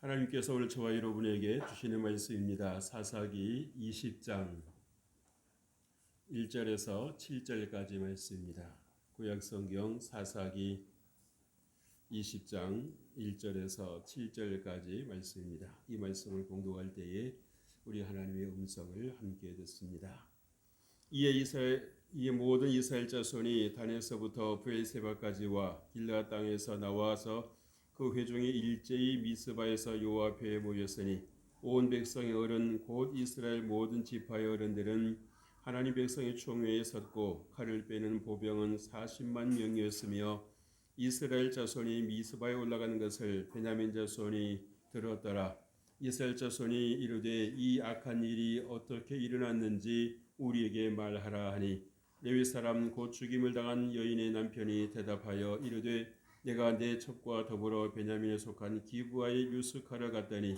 하나님께서 오늘 저와 여러분에게 주시는 말씀입니다. 사사기 20장 1절에서 7절까지 말씀입니다. 구약성경 사사기 20장 1절에서 7절까지 말씀입니다. 이 말씀을 공독할 때에 우리 하나님의 음성을 함께 듣습니다. 이에 모든 이스라엘 자손이 단에서부터 브엘세바까지와 길르앗 땅에서 나와서 그 회중이 일제히 미스바에서 여호와 앞에 모였으니 온 백성의 어른 곧 이스라엘 모든 지파의 어른들은 하나님 백성의 총회에 섰고 칼을 빼는 보병은 40만 명이었으며 이스라엘 자손이 미스바에 올라가는 것을 베냐민 자손이 들었더라. 이스라엘 자손이 이르되 이 악한 일이 어떻게 일어났는지 우리에게 말하라 하니 레위 사람 곧 죽임을 당한 여인의 남편이 대답하여 이르되 내가 내 첩과 더불어 베냐민에 속한 기브아에 유숙하러 갔더니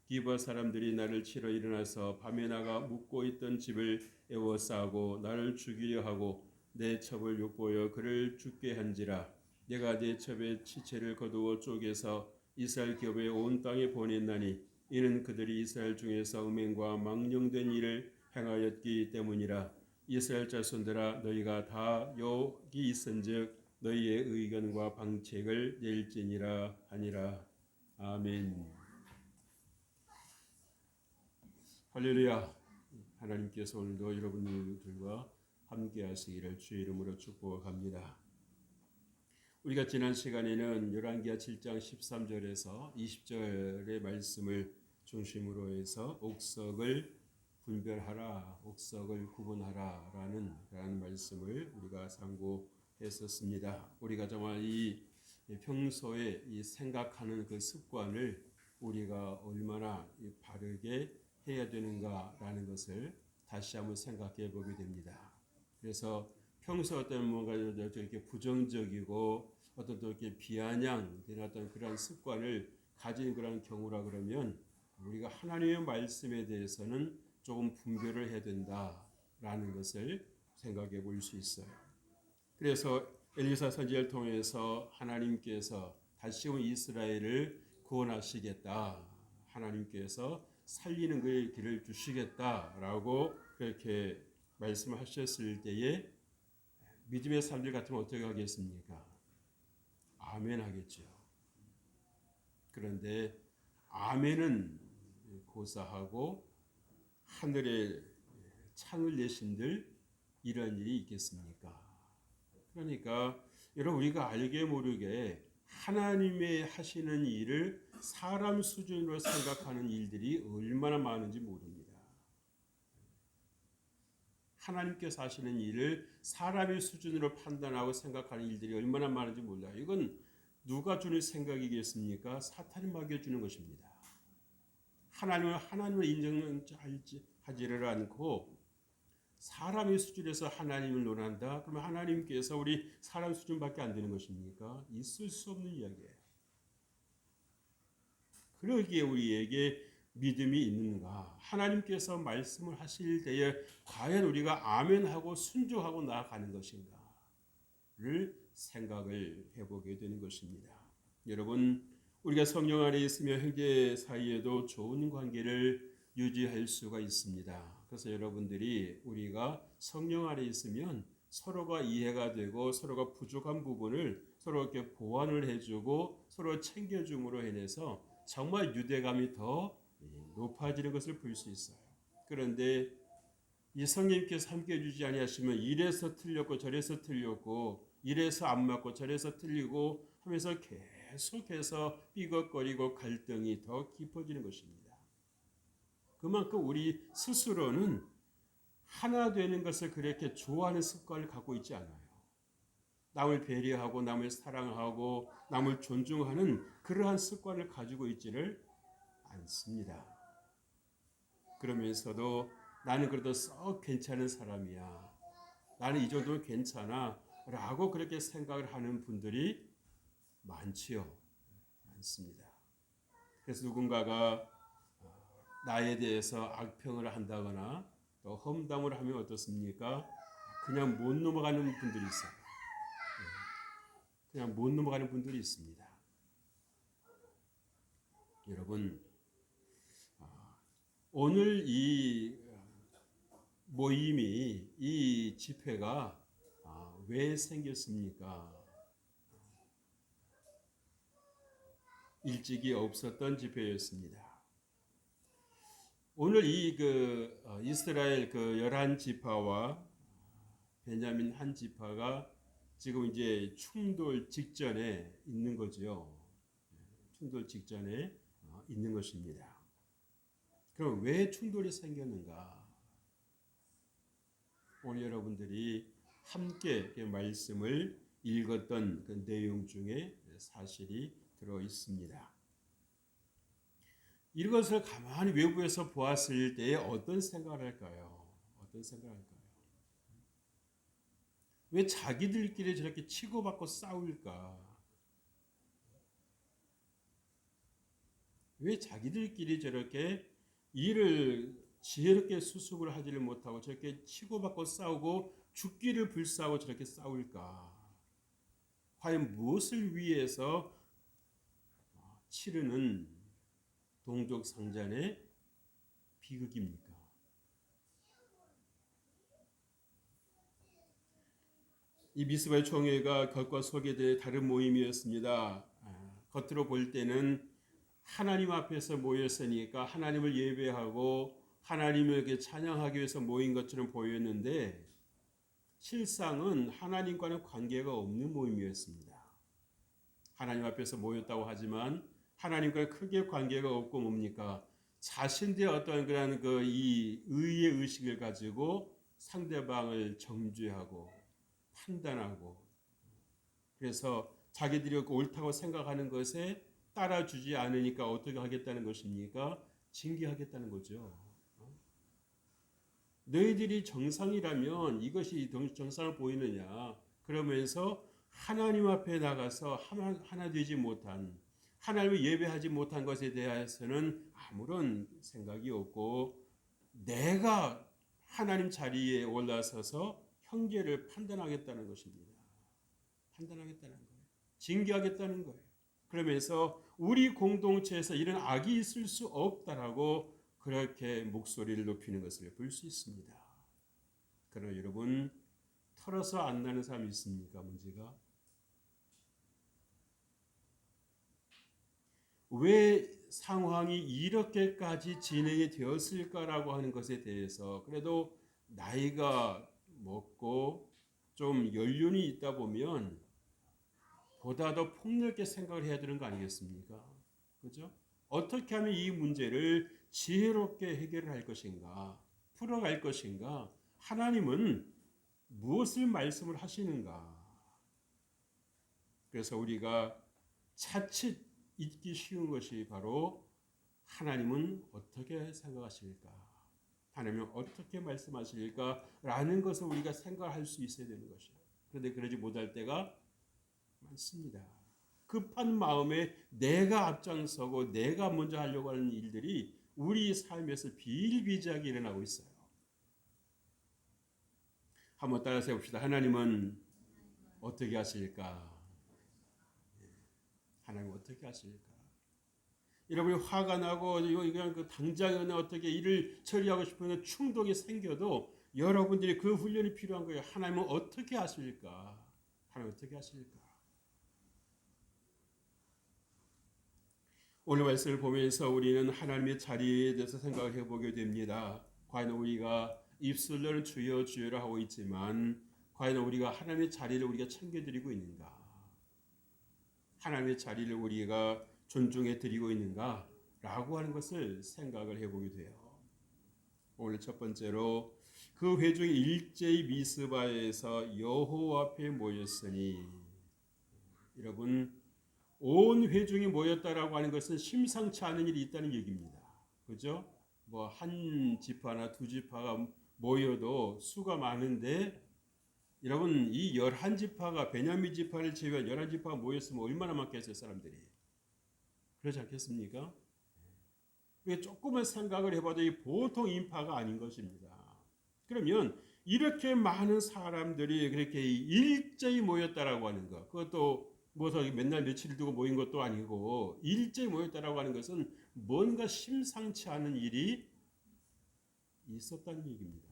기브아 사람들이 나를 치러 일어나서 밤에 나가 묵고 있던 집을 에워싸고 나를 죽이려 하고 내 첩을 욕보여 그를 죽게 한지라. 내가 내 첩의 치체를 거두어 쪼개서 이스라엘 기업의 온 땅에 보냈나니 이는 그들이 이스라엘 중에서 음행과 망령된 일을 행하였기 때문이라. 이스라엘 자손들아 너희가 다 여기 있은즉 너희의 의견과 방책을 낼지니라 하니라. 아멘. 할렐루야. 하나님께서 오늘도 여러분들과 함께 하시기를 주의 이름으로 축복합니다. 우리가 지난 시간에는 열왕기하 7장 13절에서 20절의 말씀을 중심으로 해서 옥석을 분별하라, 옥석을 구분하라라는 그런 말씀을 우리가 상고했었습니다. 우리가 정말 이 평소에 이 생각하는 그 습관을 우리가 얼마나 바르게 해야 되는가라는 것을 다시 한번 생각해 보게 됩니다. 그래서 평소 어떤 뭔가 이렇게 부정적이고 어떤 또 이렇게 비아냥된 어떤 그런 습관을 가진 그런 경우라 그러면 우리가 하나님의 말씀에 대해서는 조금 분별을 해야 된다라는 것을 생각해 볼 수 있어요. 그래서 엘리사 선지자를 통해서 하나님께서 다시 온 이스라엘을 구원하시겠다. 하나님께서 살리는 그의 길을 주시겠다라고 그렇게 말씀하셨을 때에 믿음의 사람들 같으면 어떻게 하겠습니까? 아멘 하겠죠. 그런데 아멘은 고사하고 하늘에 창을 내신들 이런 일이 있겠습니까? 그러니까 여러분 우리가 알게 모르게 하나님의 하시는 일을 사람 수준으로 생각하는 일들이 얼마나 많은지 모릅니다. 하나님께서 하시는 일을 사람의 수준으로 판단하고 생각하는 일들이 얼마나 많은지 몰라요. 이건 누가 주는 생각이겠습니까? 사탄이 먹여주는 것입니다. 하나님을 인정하지를 않고 사람의 수준에서 하나님을 논한다? 그러면 하나님께서 우리 사람 수준밖에 안 되는 것입니까? 있을 수 없는 이야기예요. 그러기에 우리에게 믿음이 있는가? 하나님께서 말씀을 하실 때에 과연 우리가 아멘하고 순종하고 나아가는 것인가를 생각을 해보게 되는 것입니다. 여러분, 우리가 성령 안에 있으며 형제 사이에도 좋은 관계를 유지할 수가 있습니다. 그래서 여러분들이 우리가 성령 안에 있으면 서로가 이해가 되고 서로가 부족한 부분을 서로 이렇게 보완을 해주고 서로 챙겨줌으로 인해서 정말 유대감이 더 높아지는 것을 볼 수 있어요. 그런데 이 성령님께서 함께 해주지 아니하시면 이래서 틀렸고 저래서 틀렸고 이래서 안 맞고 저래서 틀리고 하면서 계속해서 삐걱거리고 갈등이 더 깊어지는 것입니다. 그만큼 우리 스스로는 하나 되는 것을 그렇게 좋아하는 습관을 갖고 있지 않아요. 남을 배려하고 남을 사랑하고 남을 존중하는 그러한 습관을 가지고 있지를 않습니다. 그러면서도 나는 그래도 썩 괜찮은 사람이야. 나는 이 정도면 괜찮아. 라고 그렇게 생각을 하는 분들이 많지요. 많습니다. 그래서 누군가가 나에 대해서 악평을 한다거나 또 험담을 하면 어떻습니까? 그냥 못 넘어가는 분들이 있어요. 그냥 못 넘어가는 분들이 있습니다. 여러분, 오늘 이 모임이, 이 집회가 왜 생겼습니까? 일찍이 없었던 집회였습니다. 오늘 이 이스라엘 11지파와 베냐민 한 지파가 지금 이제 충돌 직전에 있는 거죠. 충돌 직전에 있는 것입니다. 그럼 왜 충돌이 생겼는가? 오늘 여러분들이 함께 말씀을 읽었던 그 내용 중에 사실이 들어 있습니다. 이것을 가만히 외부에서 보았을 때 어떤 생각을 할까요? 어떤 생각을 할까요? 왜 자기들끼리 저렇게 치고받고 싸울까? 왜 자기들끼리 저렇게 일을 지혜롭게 수습을 하지를 못하고 저렇게 치고받고 싸우고 죽기를 불사하고 저렇게 싸울까? 과연 무엇을 위해서 치르는 동족 상잔의 비극입니까? 이 미스바의 총회가 겉과 속에 대해 다른 모임이었습니다. 겉으로 볼 때는 하나님 앞에서 모였으니까 하나님을 예배하고 하나님에게 찬양하기 위해서 모인 것처럼 보였는데 실상은 하나님과는 관계가 없는 모임이었습니다. 하나님 앞에서 모였다고 하지만 하나님과 크게 관계가 없고 뭡니까? 자신들의 어떤 그런 이 의의 의식을 가지고 상대방을 정죄하고 판단하고 그래서 자기들이 옳다고 생각하는 것에 따라주지 않으니까 어떻게 하겠다는 것입니까? 징계하겠다는 거죠. 너희들이 정상이라면 이것이 정상을 보이느냐? 그러면서 하나님 앞에 나가서 하나 되지 못한 하나님을 예배하지 못한 것에 대해서는 아무런 생각이 없고 내가 하나님 자리에 올라서서 형제를 판단하겠다는 것입니다. 판단하겠다는 거예요. 징계하겠다는 거예요. 그러면서 우리 공동체에서 이런 악이 있을 수 없다라고 그렇게 목소리를 높이는 것을 볼 수 있습니다. 그러나 여러분 털어서 안 나는 사람이 있습니까? 문제가 왜 상황이 이렇게까지 진행이 되었을까라고 하는 것에 대해서 그래도 나이가 먹고 좀 연륜이 있다 보면 보다 더 폭넓게 생각을 해야 되는 거 아니겠습니까? 그죠? 어떻게 하면 이 문제를 지혜롭게 해결을 할 것인가? 풀어갈 것인가? 하나님은 무엇을 말씀을 하시는가? 그래서 우리가 차칫 잊기 쉬운 것이 바로 하나님은 어떻게 생각하실까? 하나님은 어떻게 말씀하실까라는 것을 우리가 생각할 수 있어야 되는 것이에요. 그런데 그러지 못할 때가 많습니다. 급한 마음에 내가 앞장서고 내가 먼저 하려고 하는 일들이 우리 삶에서 비일비재하게 일어나고 있어요. 한번 따라서 해봅시다. 하나님은 어떻게 하실까? 하나님 어떻게 하실까? 여러분이 화가 나고 그냥 당장에 어떻게 일을 처리하고 싶은 충동이 생겨도 여러분들이 그 훈련이 필요한 거예요. 하나님은 어떻게 하실까? 하나님 어떻게 하실까? 오늘 말씀을 보면서 우리는 하나님의 자리에 대해서 생각을 해보게 됩니다. 과연 우리가 입술로는 주여 주여라 하고 있지만 과연 우리가 하나님의 자리를 우리가 챙겨드리고 있는가? 하나님의 자리를 우리가 존중해 드리고 있는가? 라고 하는 것을 생각을 해보게 돼요. 오늘 첫 번째로 그 회중이 일제히 미스바에서 여호와 앞에 모였으니 여러분 온 회중이 모였다라고 하는 것은 심상치 않은 일이 있다는 얘기입니다. 그죠? 뭐 한 지파나 두 지파가 모여도 수가 많은데 여러분 이 11지파가 베냐민 지파를 제외한 11지파가 모였으면 얼마나 많겠어요 사람들이. 그렇지 않겠습니까? 조금만 생각을 해봐도 보통 인파가 아닌 것입니다. 그러면 이렇게 많은 사람들이 그렇게 일제히 모였다라고 하는 것 그것도 뭐서 맨날 며칠 두고 모인 것도 아니고 일제히 모였다라고 하는 것은 뭔가 심상치 않은 일이 있었다는 얘기입니다.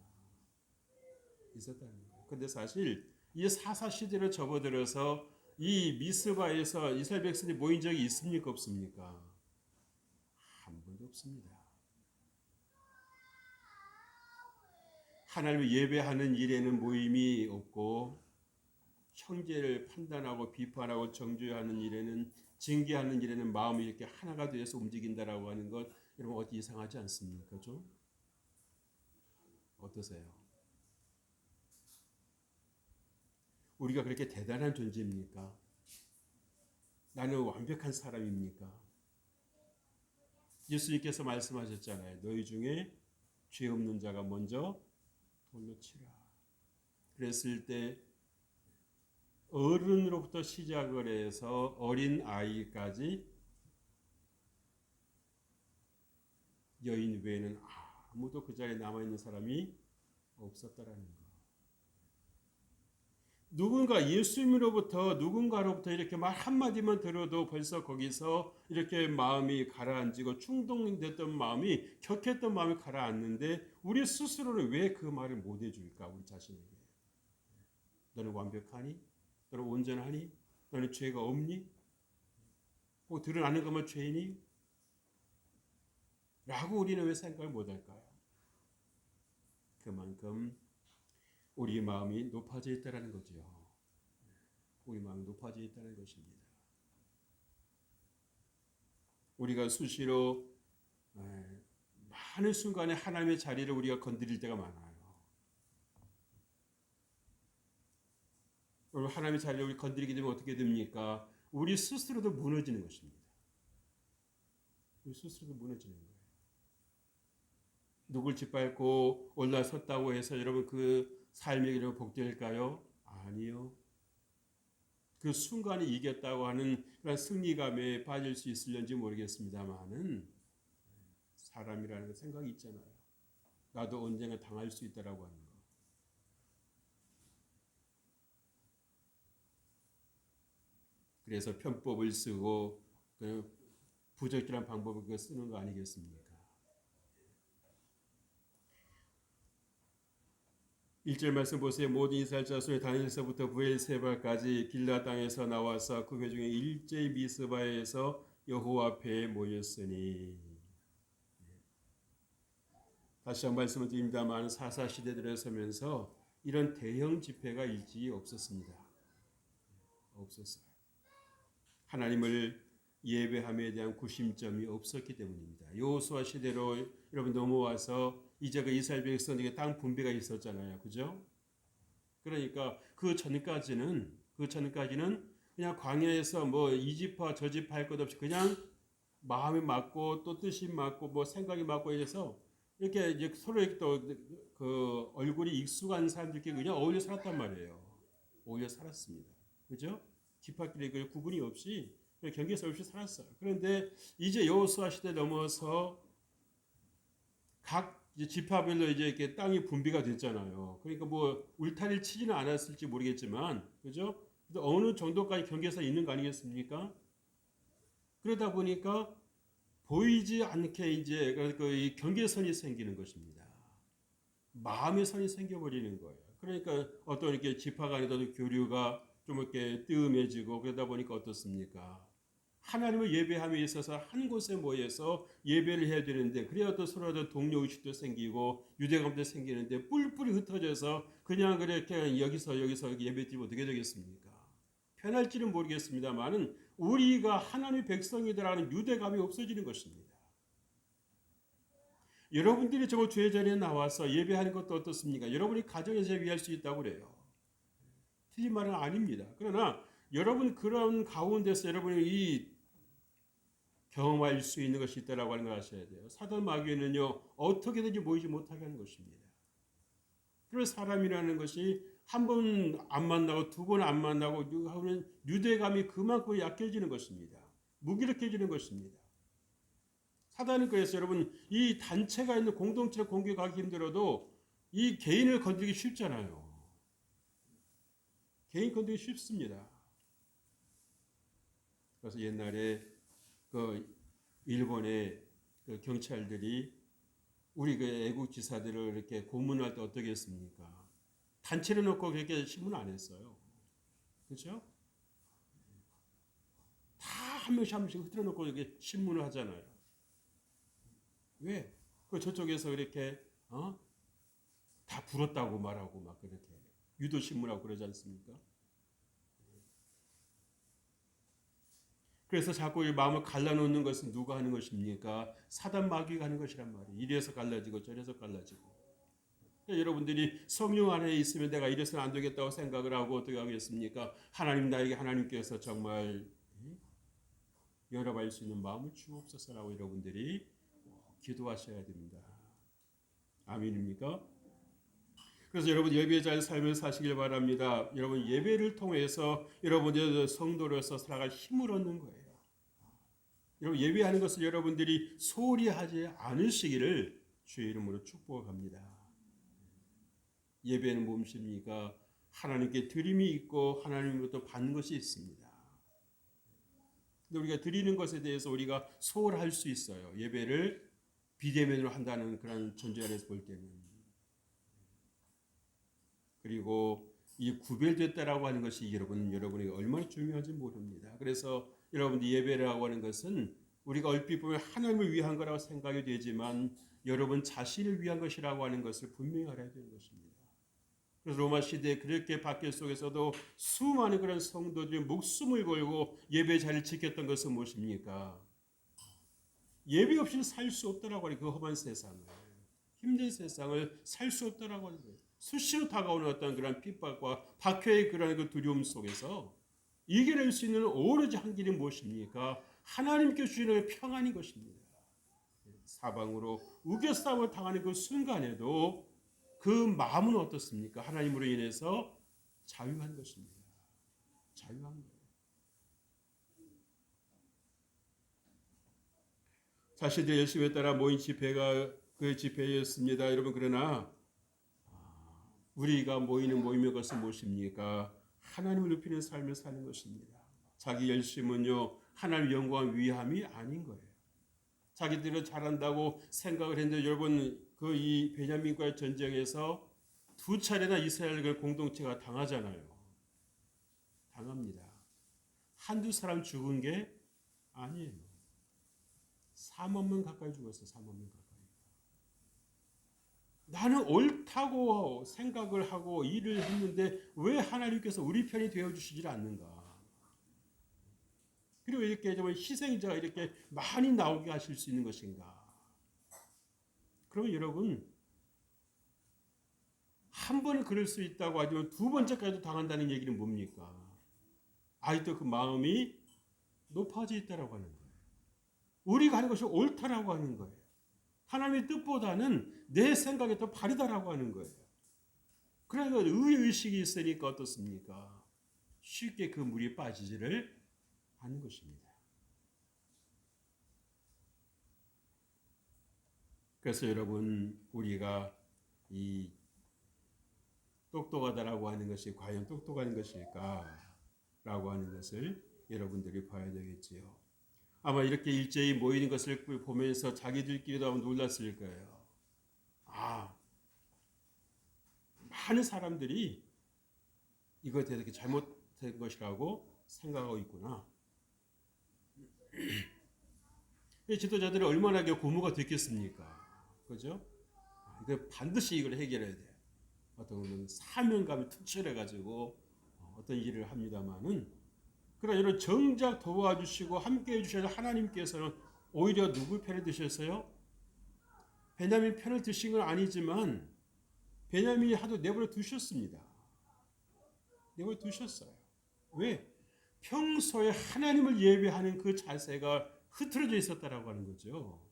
있었다는 거예요. 근데 사실 이 사사 시대로 접어들어서 이 미스바에서 이스라엘 백성이 모인 적이 있습니까? 없습니까? 한 번도 없습니다. 하나님을 예배하는 일에는 모임이 없고 형제를 판단하고 비판하고 정죄하는 일에는 징계하는 일에는 마음이 이렇게 하나가 되어서 움직인다라고 하는 것 여러분 어디 이상하지 않습니까? 좀 어떠세요? 우리가 그렇게 대단한 존재입니까? 나는 완벽한 사람입니까? 예수님께서 말씀하셨잖아요. 너희 중에 죄 없는 자가 먼저 돌로 치라. 그랬을 때 어른으로부터 시작을 해서 어린 아이까지 여인 외에는 아무도 그 자리에 남아있는 사람이 없었다라는 거. 누군가로부터 이렇게 말 한마디만 들어도 벌써 거기서 이렇게 마음이 가라앉고 충동됐던 마음이 격했던 마음이 가라앉는데 우리 스스로는 왜 그 말을 못 해줄까? 우리 자신에게. 너는 완벽하니? 너는 온전하니? 너는 죄가 없니? 꼭 드러나는 것만 죄이니? 라고 우리는 왜 생각을 못할까요? 그만큼 우리 마음이 높아져 있다는 거죠. 우리 마음이 높아져 있다는 것입니다. 우리가 수시로 많은 순간에 하나님의 자리를 우리가 건드릴 때가 많아요. 하나님의 자리를 우리 건드리게 되면 어떻게 됩니까? 우리 스스로도 무너지는 것입니다. 우리 스스로도 무너지는 거예요. 누굴 짓밟고 올라섰다고 해서 여러분 그 삶이 여러분 복될까요? 아니요. 그 순간에 이겼다고 하는 그런 승리감에 빠질 수 있을런지 모르겠습니다만은 사람이라는 생각이 있잖아요. 나도 언젠가 당할 수 있다라고 하는 거. 그래서 편법을 쓰고 부적절한 방법을 쓰는 거 아니겠습니까? 1절 말씀 보세요. 모든 이스라엘 자손이 다닌에서부터 브엘세바까지 길라 땅에서 나와서 그 회중에 일제히 미스바에서 여호와 앞에 모였으니. 다시 한 말씀을 드립니다만 사사 시대 들어서면서 이런 대형 집회가 일찍이 없었습니다. 없었어요. 하나님을 예배함에 대한 구심점이 없었기 때문입니다. 여호수아 시대로 여러분 넘어와서 이제 그 이스라엘 백성에게 땅 분배가 있었잖아요. 그죠? 그러니까 그 전까지는 그냥 광야에서 뭐 이 지파 저 지파 할 것 없이 그냥 마음이 맞고 또 뜻이 맞고 뭐 생각이 맞고 이래서 이렇게 이제 서로 이렇게 또 그 얼굴이 익숙한 사람들끼리 그냥 어울려 살았단 말이에요. 어울려 살았습니다. 그죠? 지파끼리 그 구분이 없이 경계선 없이 살았어요. 그런데 이제 여호수아 시대 넘어서 각 지파별로 이제 이렇게 땅이 분비가 됐잖아요. 그러니까 뭐 울타리를 치지는 않았을지 모르겠지만, 그죠? 어느 정도까지 경계선이 있는 거 아니겠습니까? 그러다 보니까 보이지 않게 이제 그 경계선이 생기는 것입니다. 마음의 선이 생겨버리는 거예요. 그러니까 어떤 이렇게 지파 간에도 교류가 좀 이렇게 뜸해지고 그러다 보니까 어떻습니까? 하나님을 예배함에 있어서 한 곳에 모여서 예배를 해야 되는데 그래야 또 서로 동료의식도 생기고 유대감도 생기는데 뿔뿔이 흩어져서 그냥 그렇게 여기서 예배드리면 어떻게 되겠습니까? 편할지는 모르겠습니다만은 우리가 하나님의 백성이다라는 유대감이 없어지는 것입니다. 여러분들이 정말 주의 자리에 나와서 예배하는 것도 어떻습니까? 여러분이 가정에서 예배할 수 있다고 그래요. 틀린 말은 아닙니다. 그러나 여러분 그런 가운데서 여러분이 이 경험할 수 있는 것이 있다라고 하는 걸 아셔야 돼요. 사단 마귀는요 어떻게든지 모이지 못하게 하는 것입니다. 그래서 사람이라는 것이 한 번 안 만나고 두 번 안 만나고 하면 유대감이 그만큼 약해지는 것입니다. 무기력해지는 것입니다. 사단은 그래서 여러분 이 단체가 있는 공동체를 공격하기 힘들어도 이 개인을 건드리기 쉽잖아요. 개인 건드리기 쉽습니다. 그래서 옛날에 그 일본의 그 경찰들이 우리 그 애국 지사들을 이렇게 고문할 때 어떻게 했습니까? 단체로 놓고 그렇게 신문 안 했어요. 그렇죠? 다 한 명씩 한 명씩 흐트러 놓고 이렇게 신문을 하잖아요. 왜? 그 저쪽에서 이렇게 다 불었다고 말하고 막 그렇게 유도 신문하고 그러지 않습니까? 그래서 자꾸 이 마음을 갈라놓는 것은 누가 하는 것입니까? 사단 마귀가 하는 것이란 말이에요. 이래서 갈라지고 저래서 갈라지고. 그러니까 여러분들이 성령 안에 있으면 내가 이래서는 안 되겠다고 생각을 하고 어떻게 하겠습니까? 하나님 나에게 하나님께서 정말 열어갈 수 있는 마음을 주옵소서라고 여러분들이 기도하셔야 됩니다. 아멘입니까? 그래서 여러분 예배 잘 삶을 사시길 바랍니다. 여러분 예배를 통해서 여러분들 성도로서 살아갈 힘을 얻는 거예요. 여러분 예배하는 것을 여러분들이 소홀히 하지 않으시기를 주의 이름으로 축복합니다. 예배는 무엇입니까? 하나님께 드림이 있고 하나님으로부터 받는 것이 있습니다. 근데 우리가 드리는 것에 대해서 우리가 소홀할 수 있어요. 예배를 비대면으로 한다는 그런 전제 안에서 볼 때는. 그리고 이 구별됐다라고 하는 것이 여러분에게 얼마나 중요한지 모릅니다. 그래서 여러분들 예배라고 하는 것은 우리가 얼핏 보면 하나님을 위한 거라고 생각이 되지만 여러분 자신을 위한 것이라고 하는 것을 분명히 알아야 되는 것입니다. 그래서 로마 시대에 그렇게 박해 속에서도 수많은 그런 성도들이 목숨을 걸고 예배 자리를 지켰던 것은 무엇입니까? 예배 없이는 살 수 없다라고 하는 그 험한 세상을, 힘든 세상을 살 수 없다라고 하는 거예요. 수시로 다가오는 어떤 그런 핍박과 박해의 그런 그 두려움 속에서 이겨낼 수 있는 오로지 한 길이 무엇입니까? 하나님께 주시는 평안인 것입니다. 사방으로 우겨싸움을 당하는 그 순간에도 그 마음은 어떻습니까? 하나님으로 인해서 자유한 것입니다. 자유한 거예요. 자신들 열심에 따라 모인 집회가 그 집회였습니다. 여러분 그러나 우리가 모이는 모임의 것은 무엇입니까? 하나님을 높이는 삶을 사는 것입니다. 자기 열심은요 하나님 영광 위함이 아닌 거예요. 자기들은 잘한다고 생각을 했는데 여러분 그 이 베냐민과의 전쟁에서 두 차례나 이스라엘 공동체가 당하잖아요. 당합니다. 한두 사람 죽은 게 아니에요. 3만 명 가까이 죽었어요. 3만 명 가까이. 나는 옳다고 생각을 하고 일을 했는데 왜 하나님께서 우리 편이 되어주시질 않는가? 그리고 이렇게 좀 희생자가 이렇게 많이 나오게 하실 수 있는 것인가? 그러면 여러분 한 번은 그럴 수 있다고 하지만 두 번째까지도 당한다는 얘기는 뭡니까? 아직도 그 마음이 높아져 있다라고 하는 거예요. 우리가 하는 것이 옳다라고 하는 거예요. 하나님의 뜻보다는 내 생각이 더 바르다라고 하는 거예요. 그러니까 의의식이 있으니까 어떻습니까? 쉽게 그 물이 빠지지를 않는 것입니다. 그래서 여러분 우리가 이 똑똑하다라고 하는 것이 과연 똑똑한 것일까라고 하는 것을 여러분들이 봐야 되겠지요. 아마 이렇게 일제히 모이는 것을 보면서 자기들끼리도 아마 놀랐을 거예요. 많은 사람들이 이거에 대해서 이렇게 잘못된 것이라고 생각하고 있구나. 지도자들이 얼마나 고무가 됐겠습니까? 그죠? 이거 반드시 이걸 해결해야 돼. 어떤 사명감이 특출해가지고 어떤 일을 합니다만은 그러나 이런 정작 도와주시고 함께해 주셔서 하나님께서는 오히려 누구 편을 드셨어요? 베냐민 편을 드신 건 아니지만 베냐민이 하도 내버려 두셨습니다. 내버려 두셨어요. 왜? 평소에 하나님을 예배하는 그 자세가 흐트러져 있었다라고 하는 거죠.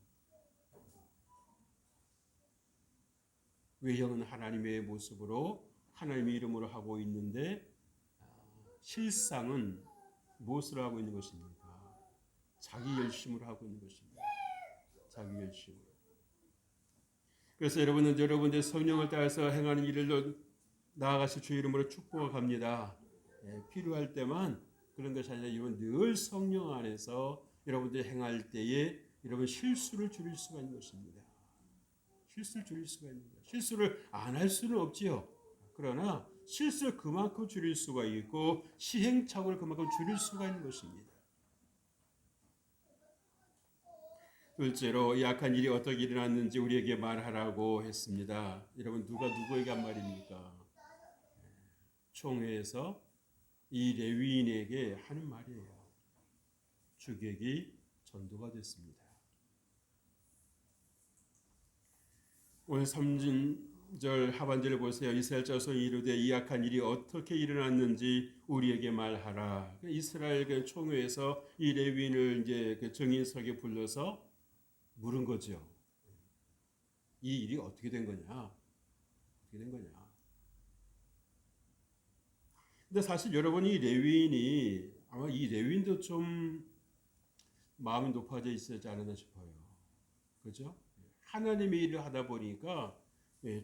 외형은 하나님의 모습으로 하나님의 이름으로 하고 있는데 실상은 무엇으로 하고 있는 것입니까? 자기 열심으로 하고 있는 것입니다. 자기 열심으로. 그래서 여러분들 성령을 따라서 행하는 일을 나아가실 주의 이름으로 축복합니다. 필요할 때만 그런 것이 아니라 여러분 늘 성령 안에서 여러분들이 행할 때에 여러분 실수를 줄일 수가 있는 것입니다. 실수를 줄일 수가 있는 거예요. 실수를 안 할 수는 없지요. 그러나 실수를 그만큼 줄일 수가 있고 시행착오를 그만큼 줄일 수가 있는 것입니다. 둘째로 약한 일이 어떻게 일어났는지 우리에게 말하라고 했습니다. 여러분 누가 누구에게 한 말입니까? 총회에서 이 레위인에게 하는 말이에요. 주객이 전도가 됐습니다. 오늘 3절 하반절을 보세요. 이스라엘 자손이 이르되 이 악한 일이 어떻게 일어났는지 우리에게 말하라. 이스라엘 총회에서 이 레위인을 이제 그 정인석에 불러서 물은 거죠. 이 일이 어떻게 된 거냐? 어떻게 된 거냐? 근데 사실 여러분 이 레위인이 아마 이 레위인도 좀 마음이 높아져 있었지 않았나 싶어요. 그죠? 하나님의 일을 하다 보니까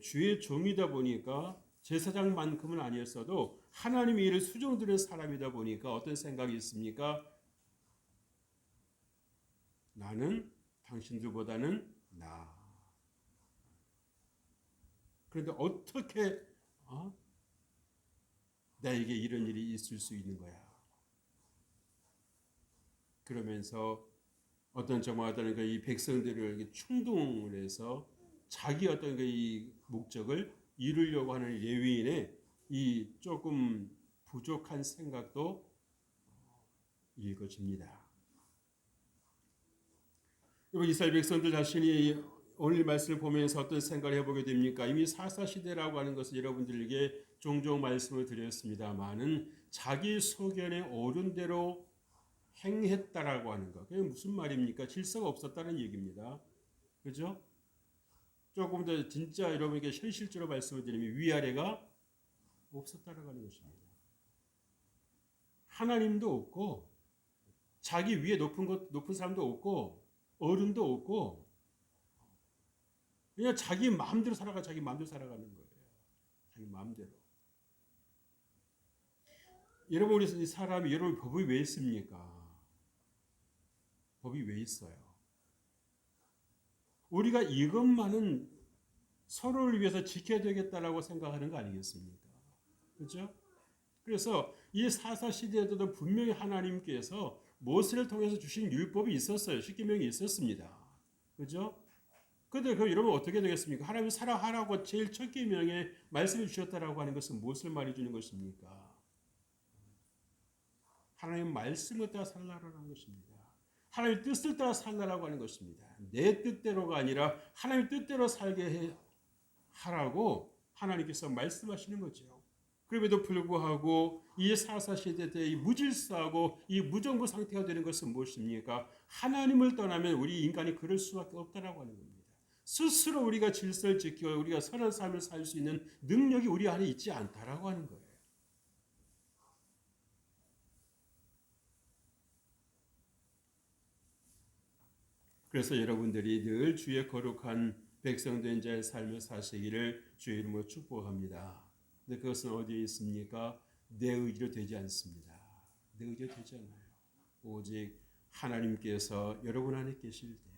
주의 종이다 보니까 제사장만큼은 아니었어도 하나님의 일을 수종드는 사람이다 보니까 어떤 생각이 있습니까? 나는 당신들보다는 나. 그런데 어떻게 나에게 이런 일이 있을 수 있는 거야? 그러면서 어떤 정말 어떤 이 백성들을 충동을 해서 자기 어떤 이 목적을 이루려고 하는 레위인의 이 조금 부족한 생각도 읽어집니다. 이스라엘 백성들 자신이 오늘 말씀을 보면서 어떤 생각을 해보게 됩니까? 이미 사사시대라고 하는 것을 여러분들에게 종종 말씀을 드렸습니다만은 자기 소견에 오른 대로 행했다라고 하는 것. 그게 무슨 말입니까? 질서가 없었다는 얘기입니다. 그죠? 조금 더 진짜 여러분에게 현실적으로 말씀을 드리면 위아래가 없었다라고 하는 것입니다. 하나님도 없고 자기 위에 높은 사람도 없고 어른도 없고 그냥 자기 마음대로 자기 마음대로 살아가는 거예요. 자기 마음대로. 여러분 우리 사람이 여러분 법이 왜 있습니까? 법이 왜 있어요? 우리가 이것만은 서로를 위해서 지켜야 되겠다라고 생각하는 거 아니겠습니까? 그렇죠? 그래서 이 사사시대에도 분명히 하나님께서 모세를 통해서 주신 율법이 있었어요. 십계명이 있었습니다. 그렇죠? 그런데 그럼 여러분 어떻게 되겠습니까? 하나님이 사랑하라고 제일 첫 계명에 말씀해 주셨다라고 하는 것은 무엇을 말해 주는 것입니까? 하나님 말씀을 따라 살라라는 것입니다. 하나님의 뜻을 따라 살라라고 하는 것입니다. 내 뜻대로가 아니라 하나님의 뜻대로 살게 하라고 하나님께서 말씀하시는 거죠. 그럼에도 불구하고 이 사사시대 때 이 무질서하고 이 무정부 상태가 되는 것은 무엇입니까? 하나님을 떠나면 우리 인간이 그럴 수밖에 없다라고 하는 겁니다. 스스로 우리가 질서를 지키고 우리가 선한 삶을 살 수 있는 능력이 우리 안에 있지 않다라고 하는 거예요. 그래서 여러분들이 늘 주의 거룩한 백성된 자의 삶을 사시기를 주의 이름으로 축복합니다. 근데 그것은 어디에 있습니까? 내 의지로 되지 않습니다. 내 의지로 되지 않아요. 오직 하나님께서 여러분 안에 계실 때,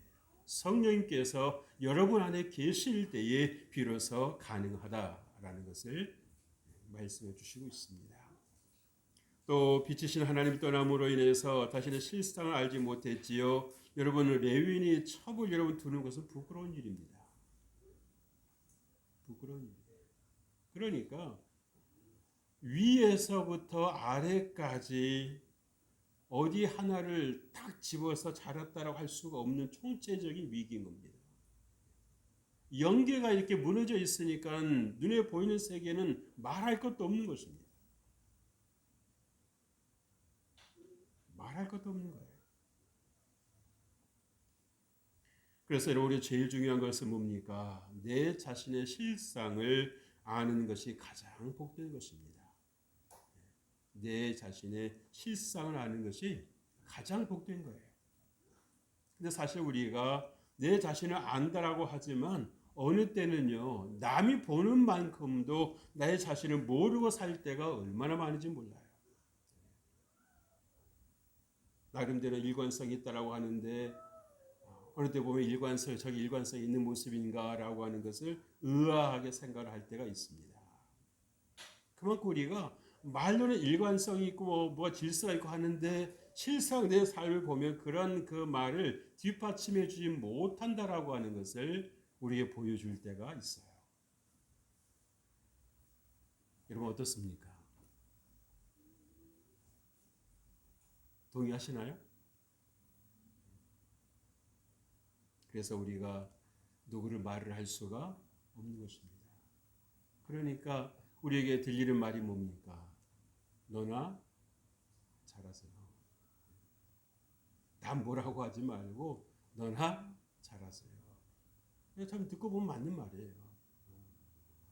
성령님께서 여러분 안에 계실 때에 비로소 가능하다라는 것을 말씀해 주시고 있습니다. 또 빛이신 하나님 떠남으로 인해서 다시는 실상을 알지 못했지요. 여러분 레위인이 첩을 여러분 두는 것은 부끄러운 일입니다. 부끄러운 일이에요. 그러니까 위에서부터 아래까지 어디 하나를 딱 집어서 잘했다라고 할 수가 없는 총체적인 위기인 겁니다. 연계가 이렇게 무너져 있으니까 눈에 보이는 세계는 말할 것도 없는 것입니다. 말할 것도 없는 거예요. 그래서 우리 제일 중요한 것은 뭡니까? 내 자신의 실상을 아는 것이 가장 복된 것입니다. 내 자신의 실상을 아는 것이 가장 복된 거예요. 근데 사실 우리가 내 자신을 안다라고 하지만 어느 때는요, 남이 보는 만큼도 나의 자신을 모르고 살 때가 얼마나 많은지 몰라요. 나름대로 일관성이 있다라고 하는데 어느 때 보면 저기 일관성이 있는 모습인가라고 하는 것을 의아하게 생각을 할 때가 있습니다. 그만큼 우리가 말로는 일관성이 있고 뭐가 질서가 있고 하는데 실상 내 삶을 보면 그런 그 말을 뒷받침해 주지 못한다라고 하는 것을 우리에게 보여줄 때가 있어요. 여러분 어떻습니까? 동의하시나요? 그래서 우리가 누구를 말을 할 수가 없는 것입니다. 그러니까 우리에게 들리는 말이 뭡니까? 너나 잘하세요. 남 뭐라고 하지 말고 너나 잘하세요. 참 듣고 보면 맞는 말이에요.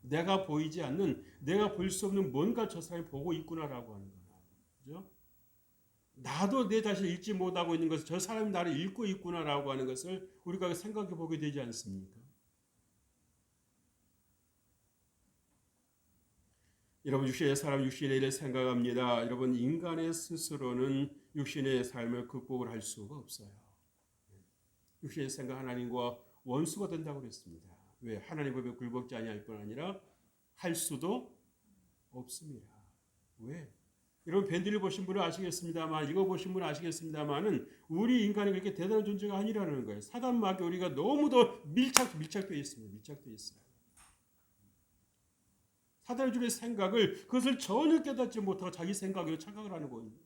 내가 보이지 않는, 내가 볼 수 없는 뭔가 저 사람이 보고 있구나라고 하는 거예요. 그죠? 나도 내 자신을 읽지 못하고 있는 것을 저 사람이 나를 읽고 있구나라고 하는 것을 우리가 생각해 보게 되지 않습니까? 여러분 육신의 사람 육신의 일을 생각합니다. 여러분 인간의 스스로는 육신의 삶을 극복을 할 수가 없어요. 육신의 생각 하나님과 원수가 된다고 그랬습니다. 왜? 하나님 법에 굴복지 아니할 뿐 아니라 할 수도 없습니다. 왜? 여러분 밴드를 보신 분은 아시겠습니다만 읽어보신 분은 아시겠습니다만은 우리 인간이 그렇게 대단한 존재가 아니라는 거예요. 사단 마귀 우리가 너무 더 밀착되어 있습니다. 밀착되어 있어요. 사단이 주는 생각을 그것을 전혀 깨닫지 못하고 자기 생각으로 착각을 하는 겁니다.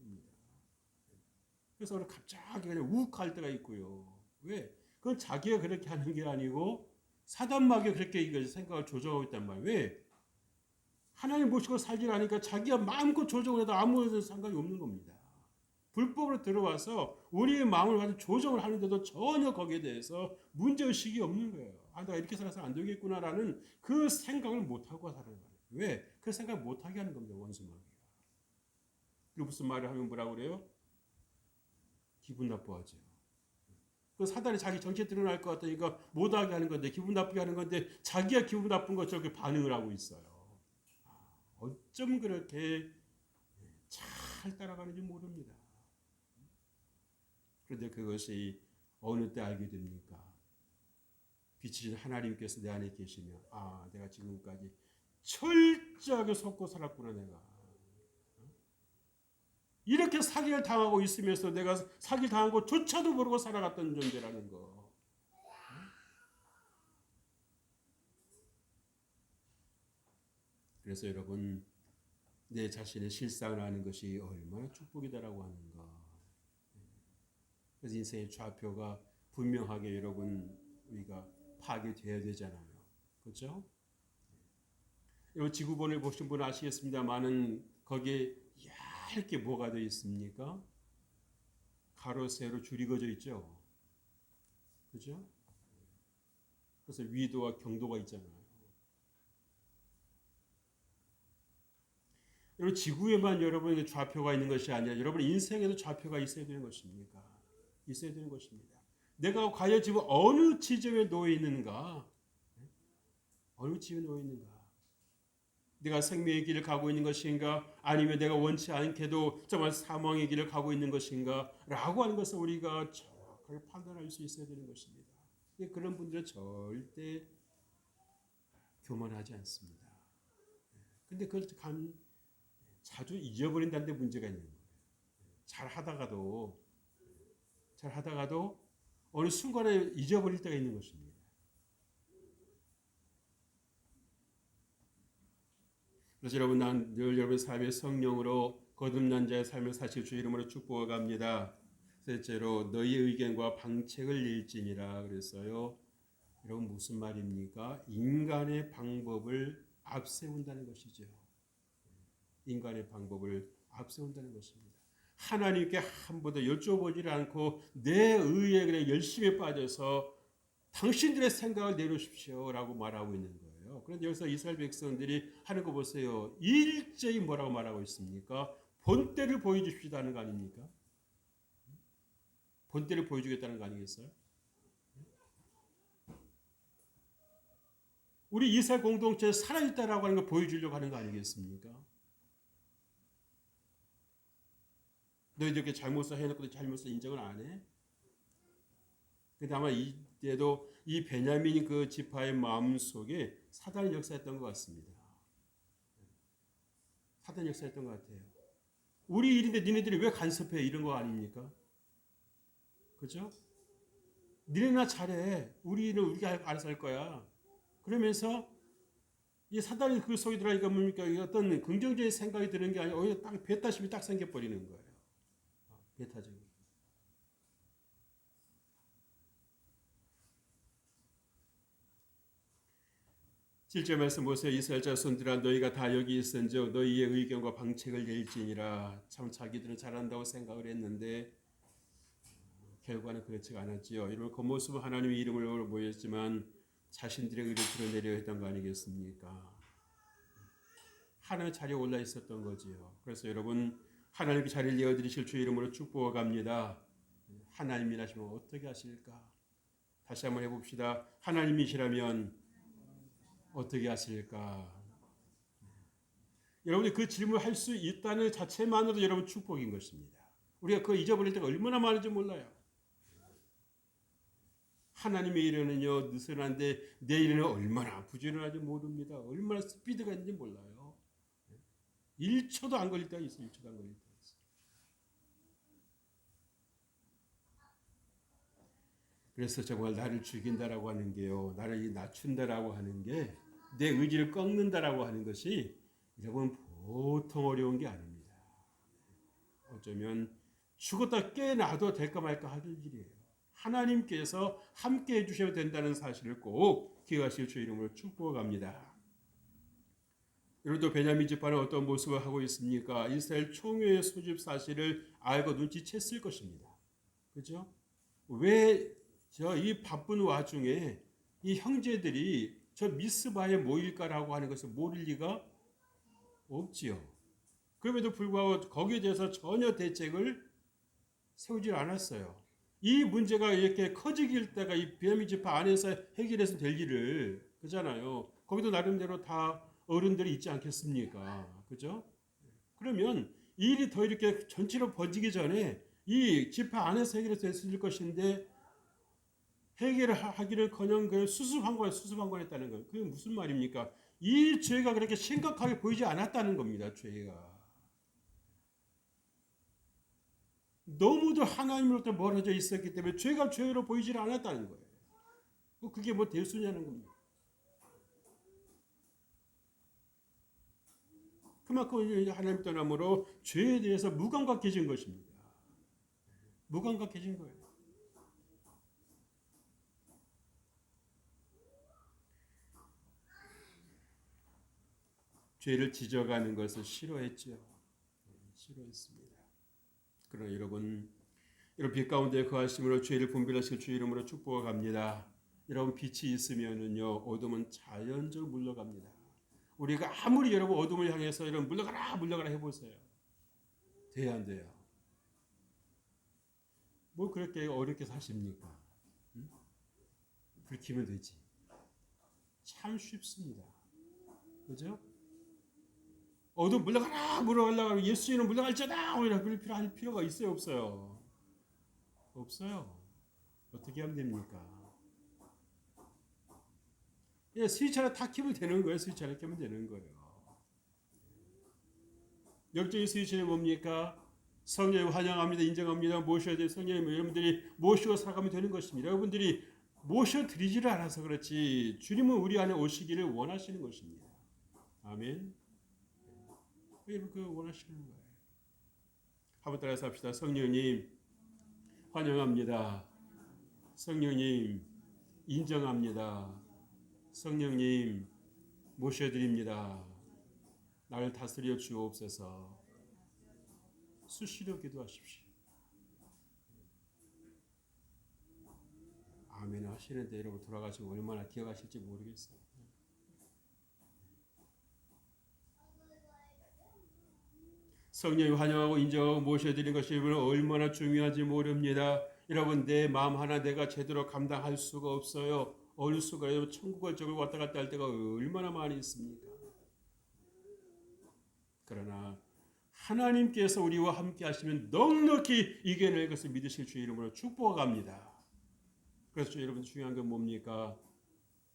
그래서 갑자기 그냥 욱할 때가 있고요. 왜? 그건 자기가 그렇게 하는 게 아니고 사단 마귀가 그렇게 이걸 생각을 조정하고 있단 말이에요. 왜? 하나님 모시고 살지 않으니까 자기가 마음껏 조정을 해도 아무 상관이 없는 겁니다. 불법으로 들어와서 우리의 마음을 가지고 조정을 하는데도 전혀 거기에 대해서 문제의식이 없는 거예요. 아, 내가 이렇게 살아서 안 되겠구나라는 그 생각을 못하고 사는 거예요. 왜? 그 생각 못하게 하는 겁니다. 원수마귀가. 그리고 무슨 말을 하면 뭐라고 그래요? 기분 나빠하죠. 그 사단이 자기 정체에 드러날 것 같으니까 못하게 하는 건데 기분 나쁘게 하는 건데 자기가 기분 나쁜 것처럼 그렇게 반응을 하고 있어요. 어쩜 그렇게 잘 따라가는지 모릅니다. 그런데 그것이 어느 때 알게 됩니까? 빛이신 하나님께서 내 안에 계시며 아 내가 지금까지 철저하게 속고 살았구나 내가. 이렇게 사기를 당하고 있으면서 내가 사기를 당한 것조차도 모르고 살아갔던 존재라는 거. 그래서 여러분 내 자신의 실상을 아는 것이 얼마나 축복이다라고 하는가. 그래서 인생의 좌표가 분명하게 여러분 우리가 파악되어야 되잖아요. 그렇죠? 여러분 지구본을 보신 분은 아시겠습니다만은 거기에 얇게 뭐가 되어 있습니까? 가로 세로 줄이 그어져 있죠. 그렇죠? 그래서 위도와 경도가 있잖아요. 여러분 지구에만 여러분의 좌표가 있는 것이 아니라 여러분 인생에도 좌표가 있어야 되는 것입니까? 있어야 되는 것입니다. 내가 과연 지금 어느 지점에 놓여 있는가? 어느 지점에 놓여 있는가? 내가 생명의 길을 가고 있는 것인가? 아니면 내가 원치 않게도 정말 사망의 길을 가고 있는 것인가? 라고 하는 것을 우리가 정확하게 판단할 수 있어야 되는 것입니다. 그런 분들은 절대 교만하지 않습니다. 근데 그걸 자주 잊어버린다는 데 문제가 있는 거예요. 잘 하다가도 어느 순간에 잊어버릴 때가 있는 것입니다. 그래서 여러분 난 늘 여러분 삶의 성령으로 거듭난 자의 삶을 사실 주 이름으로 축복해 갑니다. 셋째로 너희 의견과 방책을 일지니라 그랬어요. 여러분 무슨 말입니까? 인간의 방법을 앞세운다는 것이죠. 인간의 방법을 앞세운다는 것입니다. 하나님께 한 번도 여쭤보지 않고 내 의에 그냥 열심히 빠져서 당신들의 생각을 내놓으십시오라고 말하고 있는 거예요. 그런데 여기서 이스라엘 백성들이 하는 거 보세요. 일제히 뭐라고 말하고 있습니까? 본때를 보여주십시오 하는 거 아닙니까? 본때를 보여주겠다는 거 아니겠어요? 우리 이스라엘 공동체에 살아있다라고 하는 거 보여주려고 하는 거 아니겠습니까? 너희들 이렇게 잘못을 해놓고도 잘못을 인정을 안 해? 근데 아마 이때도 이 베냐민 그 지파의 마음 속에 사단이 역사했던 것 같습니다. 사단이 역사했던 것 같아요. 우리 일인데 니네들이 왜 간섭해? 이런 거 아닙니까? 그죠? 니네나 잘해. 우리는 우리가 알아서 할 거야. 그러면서 이 사단이 그 속에 들어가니까 뭡니까? 어떤 긍정적인 생각이 드는 게 아니라 오히려 딱 배타심이 딱 생겨버리는 거예요. 배타적인. 실제 말씀 보세요. 이스라엘 자손들아 너희가 다 여기 있은즉 너희의 의견과 방책을 내일지니라. 참 자기들은 잘한다고 생각을 했는데 결과는 그렇지가 않았지요. 이런 겉모습은 하나님의 이름을 모였지만 자신들의 의를 드러내려 했던 거 아니겠습니까? 하나님의 자리에 올라 있었던 거지요. 그래서 여러분 하나님께 자리를 내어드리실 주의 이름으로 축복합니다. 하나님이 하시면 어떻게 하실까? 다시 한번 해봅시다. 하나님이시라면 어떻게 하실까? 여러분이 그 질문을 할 수 있다는 자체만으로도 여러분 축복인 것입니다. 우리가 그거 잊어버릴 때가 얼마나 많은지 몰라요. 하나님의 일에는요 느슨한데 내 일에는 얼마나 부지런한지 모릅니다. 얼마나 스피드가 있는지 몰라요. 1초도 안 걸릴 때가 있어요. 1초도 안 걸릴 때가 있어요. 그래서 정말 나를 죽인다라고 하는 게요. 나를 낮춘다라고 하는 게 내 의지를 꺾는다라고 하는 것이 여러분 보통 어려운 게 아닙니다. 어쩌면 죽었다 깨어나도 될까 말까 할 일이에요. 하나님께서 함께 해주셔야 된다는 사실을 꼭 기억하실 주 이름으로 축복합니다. 여러분도 베냐민 지파는 어떤 모습을 하고 있습니까? 이스라엘 총회의 소집 사실을 알고 눈치챘을 것입니다. 그죠? 왜 이 바쁜 와중에 이 형제들이 저 미스바에 모일까라고 하는 것을 모를 리가 없지요. 그럼에도 불구하고 거기에 대해서 전혀 대책을 세우질 않았어요. 이 문제가 이렇게 커지길 때가 이 베냐민 지파 안에서 해결해서 될 일을 그잖아요. 거기도 나름대로 다 어른들이 있지 않겠습니까? 그죠? 그러면 이 일이 더 이렇게 전체로 번지기 전에 이 지파 안에서 해결해서 됐을 것인데 해결을 하기는커녕 그 수수방관했다는 거예요. 그게 무슨 말입니까? 이 죄가 그렇게 심각하게 보이지 않았다는 겁니다. 죄가. 너무도 하나님으로부터 멀어져 있었기 때문에 죄가 죄로 보이지 않았다는 거예요. 그게 뭐 될 수냐는 겁니다. 그만큼 하나님 떠남으로 죄에 대해서 무감각해진 것입니다. 무감각해진 거예요. 죄를 지적하는 것을 싫어했죠. 싫어했습니다. 그러나 여러분 빛 가운데 거하심으로 죄를 분별하실 주 이름으로 축복합니다. 여러분 빛이 있으면은요 어둠은 자연적으로 물러갑니다. 우리가 아무리 여러분 어둠을 향해서 이런 물러가라 해보세요. 돼야 안 돼요? 뭐 그렇게 어렵게 사십니까? 응? 불 켜면 되지. 참 쉽습니다. 그죠? 어둠 물러가라 예수님은 물러갈지어다 그럴 필요가 있어요 없어요? 없어요. 어떻게 하면 됩니까? 예, 스위치 하나 다 켜면 되는 거예요. 스위치 하나 켜면 되는 거예요. 영적인 스위치는 뭡니까? 성령님 환영합니다. 인정합니다. 모셔야 될 성령님 여러분들이 모시고 살아가면 되는 것입니다. 여러분들이 모셔드리지를 않아서 그렇지 주님은 우리 안에 오시기를 원하시는 것입니다. 아멘. 그 원하시는 거예요. 한번 따라서 합시다. 성령님 환영합니다. 성령님 인정합니다. 성령님 모셔드립니다. 나를 다스려 주옵소서. 수시로 기도하십시오. 아멘 하시는데 여러분 돌아가시면 얼마나 기억하실지 모르겠어요. 성령이 환영하고 인정하고 모셔드리는 것이 얼마나 중요한지 모릅니다. 여러분 내 마음 하나 내가 제대로 감당할 수가 없어요. 어느 수가 천국을 저걸 왔다 갔다 할 때가 얼마나 많이 있습니까? 그러나 하나님께서 우리와 함께 하시면 넉넉히 이겨낼 것을 믿으실 주의 이름으로 축복합니다. 그래서 여러분 중요한 건 뭡니까?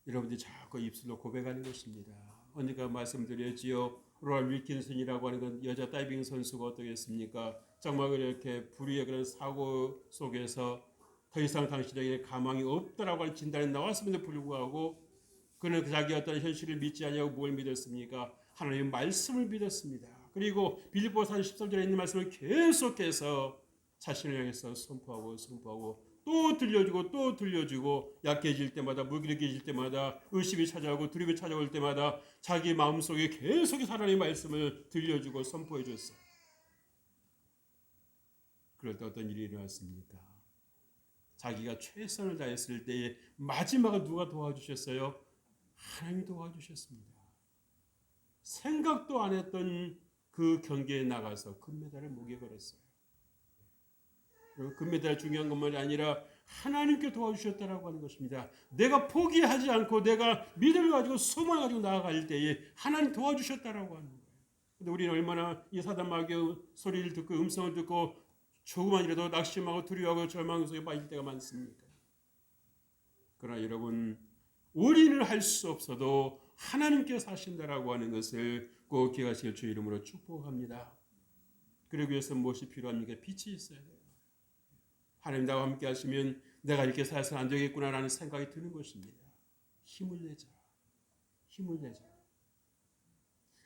여러분들이 자꾸 입술로 고백하는 것입니다. 언젠가 말씀드렸지요. 로알 윌킨슨이라고 하는 건 여자 다이빙 선수가 어떻겠습니까? 정말 그렇게 불의의 그런 사고 속에서 더 이상 당신에게 가망이 없다라고 하는 진단이 나왔음에도 불구하고 그는 자기 어떤 현실을 믿지 않냐고 뭘 믿었습니까? 하나님의 말씀을 믿었습니다. 그리고 빌립보서 13절에 있는 말씀을 계속해서 자신을 향해서 선포하고 또 들려주고 약해질 때마다 무기력해질 때마다 의심이 찾아오고 두려움이 찾아올 때마다 자기 마음속에 계속해서 하나님의 말씀을 들려주고 선포해 줬어요. 그럴 때 어떤 일이 일어났습니까? 자기가 최선을 다했을 때에 마지막을 누가 도와주셨어요? 하나님이 도와주셨습니다. 생각도 안 했던 그 경기에 나가서 금메달을 목에 걸었어요. 금메달 중요한 것만이 아니라 하나님께 도와주셨다라고 하는 것입니다. 내가 포기하지 않고 내가 믿음을 가지고 소망을 가지고 나아갈 때에 하나님 도와주셨다라고 하는 거예요. 근데 우리는 얼마나 이 사단 마귀의 소리를 듣고 음성을 듣고 조금만이라도 낙심하고 두려워하고 절망 속에 빠질 때가 많습니까? 그러나 여러분 우리는 할 수 없어도 하나님께서 하신다라고 하는 것을 꼭 기억하실 주 이름으로 축복합니다. 그러기 위해서 무엇이 필요합니까? 빛이 있어야 돼요. 하나님 나와 함께 하시면 내가 이렇게 살아서는 안 되겠구나라는 생각이 드는 것입니다. 힘을 내자.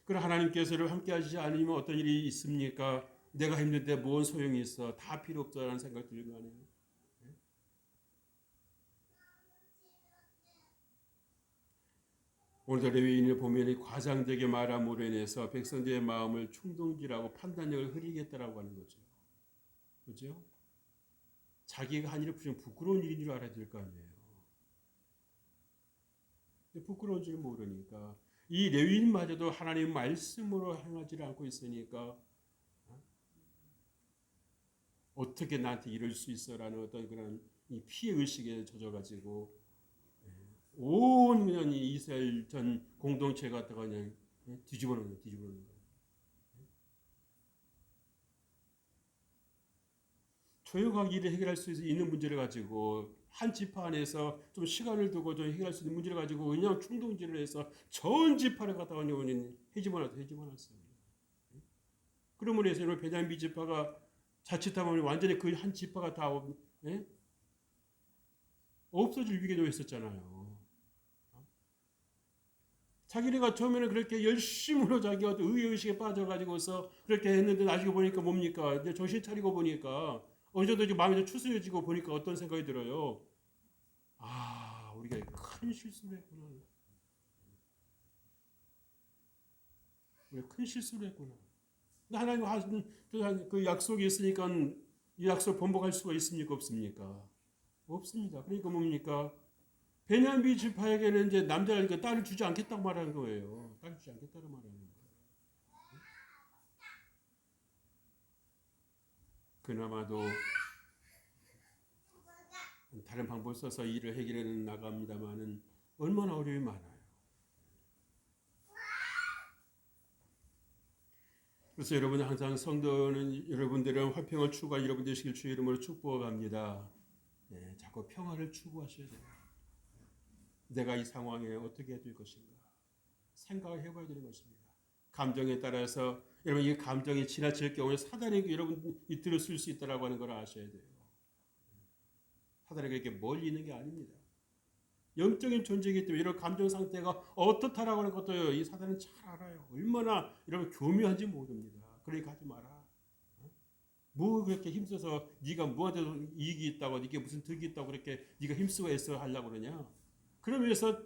그러나 하나님께서를 함께 하시지 않으면 어떤 일이 있습니까? 내가 힘든데 뭔 소용이 있어. 다 필요 없다라는 생각이 들는 거 아니에요? 오늘도 레위인을 보면 과장되게 말함으로 인해서 백성들의 마음을 충동질하고 판단력을 흐리겠다라고 하는 거죠. 그렇죠? 자기가 한 일을 부끄러운 일인 줄 알아야 될 거 아니에요. 근데 부끄러운 줄 모르니까 이 레위인마저도 하나님 말씀으로 행하지 않고 있으니까 어떻게 나한테 이럴 수 있어라는 어떤 그런 이 피해 의식에 젖어가지고 온 그냥 이스라엘 전 공동체 갖다가 그냥 뒤집어 놓는 거예요. 조용하게 일을 해결할 수 있는 문제를 가지고 한 지파 안에서 좀 시간을 두고 좀 해결할 수 있는 문제를 가지고 그냥 충동질을 해서 전 지파를 갖다가 헤집어놨어요. 그러므로 해서 베냐민 지파가 자칫하면 완전히 그 한 지파가 다 없어질 위기에 놓였었잖아요. 자기네가 처음에는 그렇게 열심으로 자기가 의의식에 빠져가지고서 그렇게 했는데 나중에 보니까 뭡니까? 이제 정신 차리고 보니까 어느 정도 이제 마음이 좀 추스려지고 보니까 어떤 생각이 들어요? 아, 우리가 큰 실수를 했구나. 우리가 큰 실수를 했구나. 하나님 하신 그 약속이 있으니까 이 약속 번복할 수가 있습니까? 없습니까? 없습니다. 그러니까 뭡니까? 베냐민 지파에게는 이제 남자니까 딸을 주지 않겠다고 말하는 거예요. 딸을 주지 않겠다고 말하는 거예요. 그나마도 다른 방법을 써서 일을 해결해 나갑니다만은 얼마나 어려움이 많아요. 그래서 여러분 항상 성도는 여러분들은 화평을 추구할 여러분 되시길 주의 이름으로 축복합니다. 네, 자꾸 평화를 추구하셔야 돼요. 내가 이 상황에 어떻게 해야 될 것인가 생각을 해봐야 되는 것입니다. 감정에 따라서 여러분 이 감정이 지나칠 경우에 사단이 여러분 이틀을 쓸 수 있다라고 하는 걸 아셔야 돼요. 사단이 그렇게 멀리 있는 게 아닙니다. 영적인 존재이기 때문에 이런 감정 상태가 어떻다라고 하는 것도 이 사단은 잘 알아요. 얼마나 여러분 교묘한지 모릅니다. 그러니까 하지 마라. 뭐 그렇게 힘써서 네가 뭐한테도 이익이 있다고 네게 무슨 득이 있다고 그렇게 네가 힘쓰고 애써 하려고 그러냐. 그러면서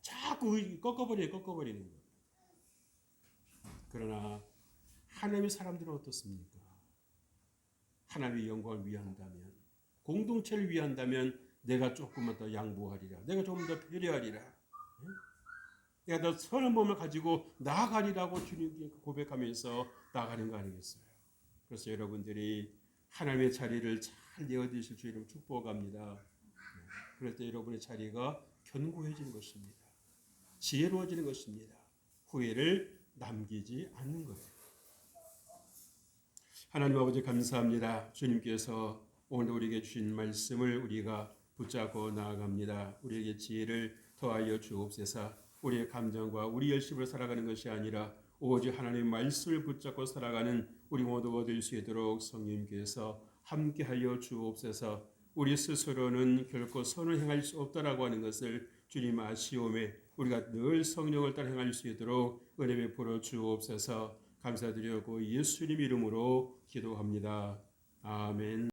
자꾸 꺾어버리는 거예요. 그러나 하나님의 사람들은 어떻습니까? 하나님의 영광을 위한다면 공동체를 위한다면 내가 조금만 더 양보하리라. 내가 조금 더 배려하리라. 내가 더 선한 몸을 가지고 나아가리라고 주님께 고백하면서 나아가는 거 아니겠어요? 그래서 여러분들이 하나님의 자리를 잘 내어드실 주 이름 축복합니다. 그럴 때 여러분의 자리가 견고해지는 것입니다. 지혜로워지는 것입니다. 후회를 남기지 않는 거예요. 하나님 아버지 감사합니다. 주님께서 오늘 우리에게 주신 말씀을 우리가 붙잡고 나아갑니다. 우리에게 지혜를 더하여 주옵소서. 우리의 감정과 우리 열심으로 살아가는 것이 아니라 오직 하나님의 말씀을 붙잡고 살아가는 우리 모두가 될 수 있도록 성령님께서 함께하여 주옵소서. 우리 스스로는 결코 선을 행할 수 없다라고 하는 것을 주님 아시오매 우리가 늘 성령을 따라 행할 수 있도록 은혜 베풀어 주옵소서. 감사드리고 예수님 이름으로 기도합니다. 아멘.